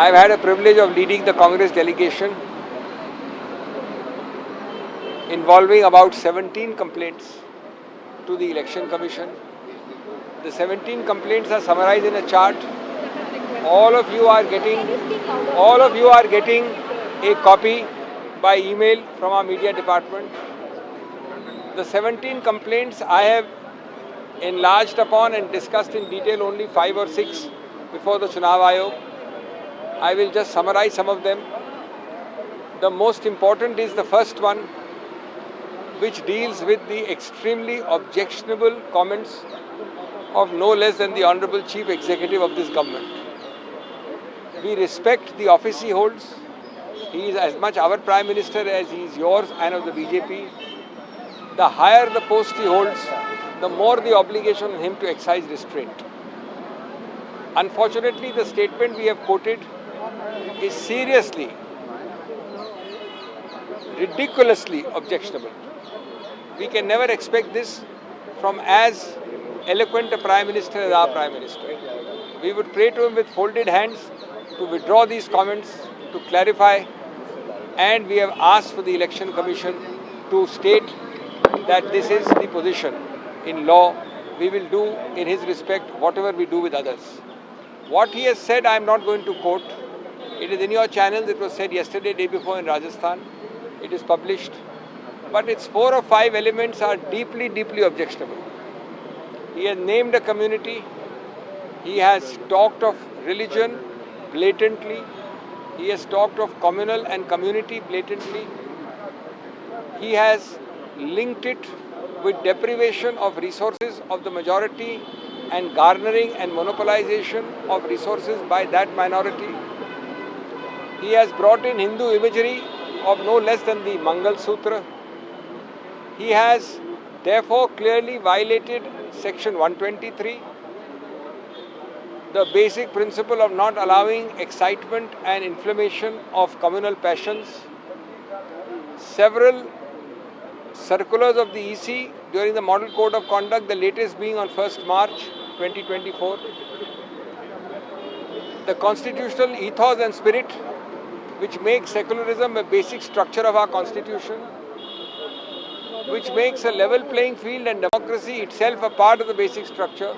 I've had a privilege of leading the Congress delegation involving about 17 complaints to the Election Commission. The 17 complaints are summarized in a chart. All of you are getting a copy by email from our media department. The 17 complaints I have enlarged upon and discussed in detail only 5 or 6 before the Chunav Ayog. I will just summarize some of them. The most important is the first one, which deals with the extremely objectionable comments of no less than the Honorable Chief Executive of this government. We respect the office he holds. He is as much our Prime Minister as he is yours and of the BJP. The higher the post he holds, the more the obligation on him to exercise restraint. Unfortunately, the statement we have quoted is seriously, ridiculously objectionable. We can never expect this from as eloquent a Prime Minister as our Prime Minister. We would pray to him with folded hands to withdraw these comments, to clarify, and we have asked for the Election Commission to state that this is the position. In law, we will do in his respect whatever we do with others. What he has said, I am not going to quote. It is in your channels. It was said yesterday, day before in Rajasthan. It is published. But its 4 or 5 elements are deeply, deeply objectionable. He has named a community. He has talked of religion blatantly. He has talked of communal and community blatantly. He has linked it with deprivation of resources of the majority and garnering and monopolization of resources by that minority. He has brought in Hindu imagery of no less than the Mangal Sutra. He has therefore clearly violated Section 123, the basic principle of not allowing excitement and inflammation of communal passions. Several circulars of the EC during the Model Code of Conduct, the latest being on 1st March 2024. The constitutional ethos and spirit which makes secularism a basic structure of our constitution, which makes a level playing field and democracy itself a part of the basic structure.